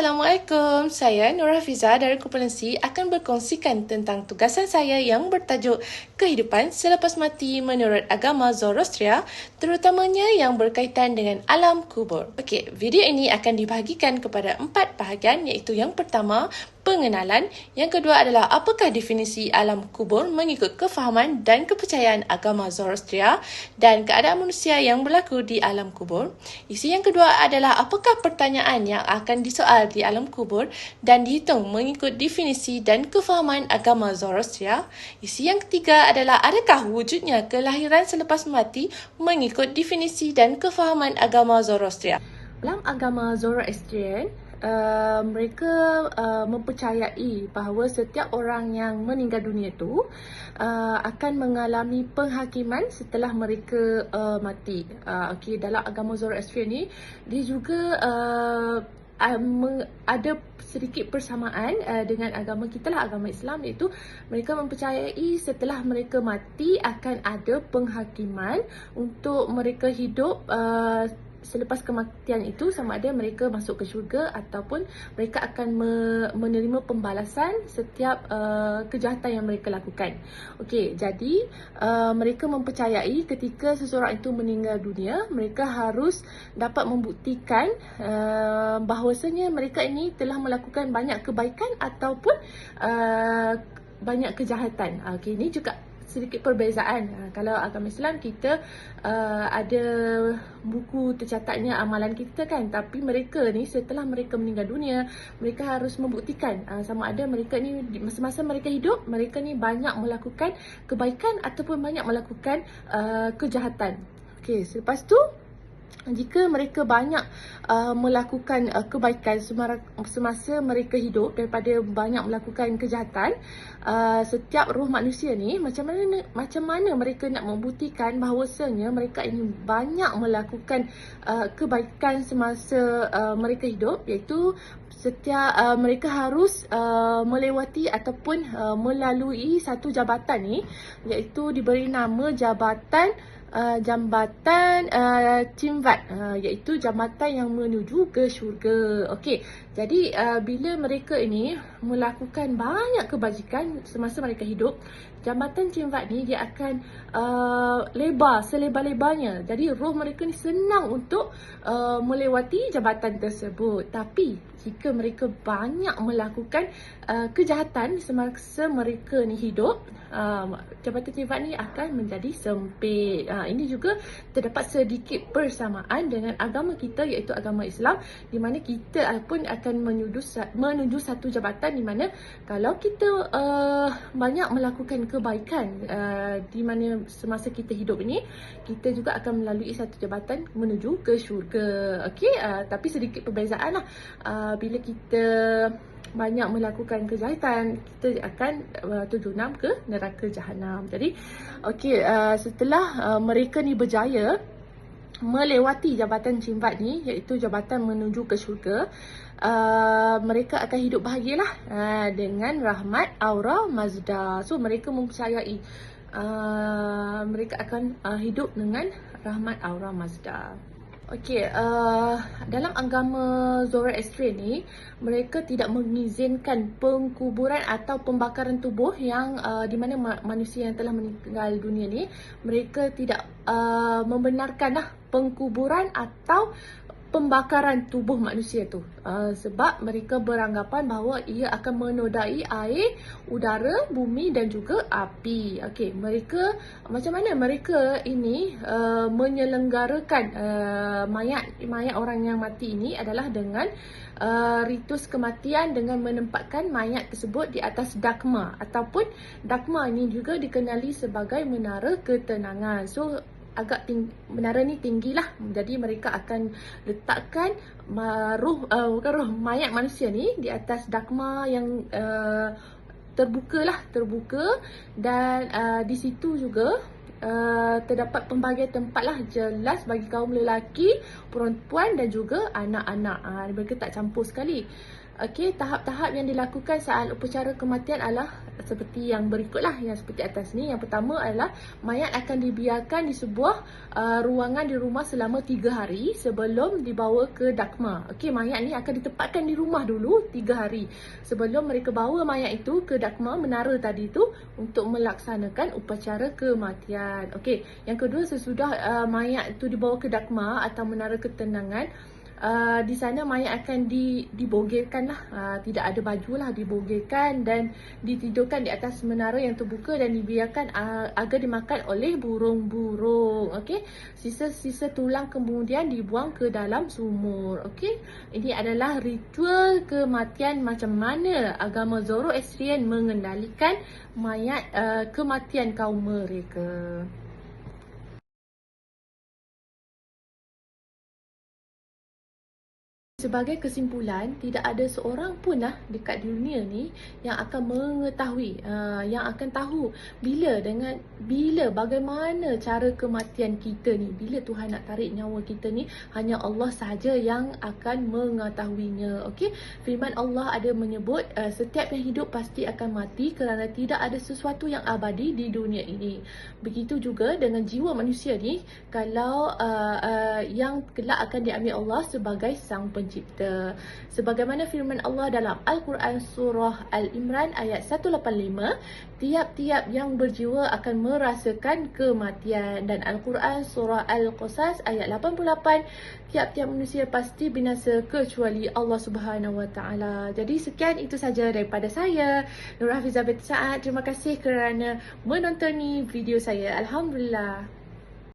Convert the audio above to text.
Assalamualaikum, saya Nur Hafiza dari Kumpulan C akan berkongsikan tentang tugasan saya yang bertajuk Kehidupan Selepas Mati Menurut Agama Zoroastria, terutamanya yang berkaitan dengan alam kubur. Okey, video ini akan dibahagikan kepada 4 bahagian, iaitu yang pertama, pengenalan, yang kedua adalah apakah definisi alam kubur mengikut kefahaman dan kepercayaan agama Zoroastria dan keadaan manusia yang berlaku di alam kubur. Isi yang kedua adalah apakah pertanyaan yang akan disoal di alam kubur dan dihitung mengikut definisi dan kefahaman agama Zoroastria. Isi yang ketiga adalah adakah wujudnya kelahiran selepas mati mengikut definisi dan kefahaman agama Zoroastria. Dalam agama Zoroastrian, mereka mempercayai bahawa setiap orang yang meninggal dunia itu akan mengalami penghakiman setelah mereka mati. Okay, dalam agama Zoroastrian ni, dia juga ada sedikit persamaan dengan agama kita lah, agama Islam, iaitu mereka mempercayai setelah mereka mati akan ada penghakiman untuk mereka hidup selepas kematian itu, sama ada mereka masuk ke syurga ataupun mereka akan menerima pembalasan setiap kejahatan yang mereka lakukan. Okey, jadi mereka mempercayai ketika seseorang itu meninggal dunia, mereka harus dapat membuktikan bahawasanya mereka ini telah melakukan banyak kebaikan ataupun banyak kejahatan. Okey, ini juga sedikit perbezaan. Kalau agama Islam kita ada buku tercatatnya amalan kita kan, tapi mereka ni setelah mereka meninggal dunia, mereka harus membuktikan sama ada mereka ni masa-masa mereka hidup, mereka ni banyak melakukan kebaikan ataupun banyak melakukan kejahatan. Okey, selepas tu jika mereka banyak melakukan kebaikan semasa mereka hidup daripada banyak melakukan kejahatan, setiap roh manusia ni macam mana mereka nak membuktikan bahawasanya mereka ini banyak melakukan kebaikan semasa mereka hidup, iaitu setiap mereka harus melewati ataupun melalui satu jabatan ni, iaitu diberi nama jambatan Cimvat, iaitu jambatan yang menuju ke syurga. Okey, jadi bila mereka ini melakukan banyak kebajikan semasa mereka hidup, jambatan Cimvat ni dia akan lebar selebar-lebarnya. Jadi roh mereka ni senang untuk melewati jambatan tersebut. Tapi jika mereka banyak melakukan kejahatan semasa mereka ni hidup, jambatan Cimvat ni akan menjadi sempit. Ini juga terdapat sedikit persamaan dengan agama kita, iaitu agama Islam, di mana kita pun akan menuju satu jabatan di mana kalau kita banyak melakukan kebaikan di mana semasa kita hidup ini, kita juga akan melalui satu jabatan menuju ke syurga. Okey, tapi sedikit perbezaan lah. Bila kita banyak melakukan kejahatan, kita akan terjunam ke neraka jahanam. Jadi okey, setelah mereka ni berjaya melewati jabatan Cimvat ni, iaitu jabatan menuju ke syurga, mereka akan hidup bahagialah dengan rahmat aura mazda. So mereka mempercayai mereka akan hidup dengan rahmat aura mazda. Okey, dalam agama Zoroastrian ni, mereka tidak mengizinkan pengkuburan atau pembakaran tubuh yang di mana manusia yang telah meninggal dunia ni, mereka tidak membenarkan pengkuburan atau pembakaran tubuh manusia tu, sebab mereka beranggapan bahawa ia akan menodai air, udara, bumi dan juga api. Okey, mereka macam mana mereka ini menyelenggarakan mayat orang yang mati ini adalah dengan ritus kematian, dengan menempatkan mayat tersebut di atas dakma, ataupun dakma ini juga dikenali sebagai menara ketenangan. So agak menara ni tinggilah, jadi mereka akan letakkan mayat manusia ni di atas dakma yang terbuka dan di situ juga terdapat pembahagian tempat lah jelas bagi kaum lelaki, perempuan dan juga anak-anak. Mereka tak campur sekali. Okey, tahap-tahap yang dilakukan saat upacara kematian adalah seperti yang berikutlah, yang seperti atas ni. Yang pertama adalah mayat akan dibiarkan di sebuah ruangan di rumah selama 3 hari sebelum dibawa ke dakma. Okey, mayat ni akan ditempatkan di rumah dulu 3 hari sebelum mereka bawa mayat itu ke dakma, menara tadi tu, untuk melaksanakan upacara kematian. Okey, yang kedua, sesudah mayat itu dibawa ke dakma atau menara ketenangan, di sana mayat akan dibogirkan lah, tidak ada baju lah, dibogirkan dan ditidurkan di atas menara yang terbuka dan dibiarkan agar dimakan oleh burung-burung. Okey, sisa-sisa tulang kemudian dibuang ke dalam sumur. Okey, ini adalah ritual kematian macam mana agama Zoroastrian mengendalikan mayat kematian kaum mereka. Sebagai kesimpulan, tidak ada seorang pun lah dekat dunia ni yang akan mengetahui, yang akan tahu bila bagaimana cara kematian kita ni, bila Tuhan nak tarik nyawa kita ni, hanya Allah sahaja yang akan mengetahuinya. Okey, firman Allah ada menyebut setiap yang hidup pasti akan mati kerana tidak ada sesuatu yang abadi di dunia ini. Begitu juga dengan jiwa manusia ni, kalau yang kelak akan diambil Allah sebagai sang pencipta. Sebagaimana firman Allah dalam Al-Quran surah Al-Imran ayat 185, tiap-tiap yang berjiwa akan merasakan kematian. Dan Al-Quran surah Al-Qasas ayat 88, tiap-tiap manusia pasti binasa kecuali Allah Subhanahu Wa Taala. Jadi sekian, itu saja daripada saya, Nur Hafizah binti Saad. Terima kasih kerana menonton video saya. Alhamdulillah.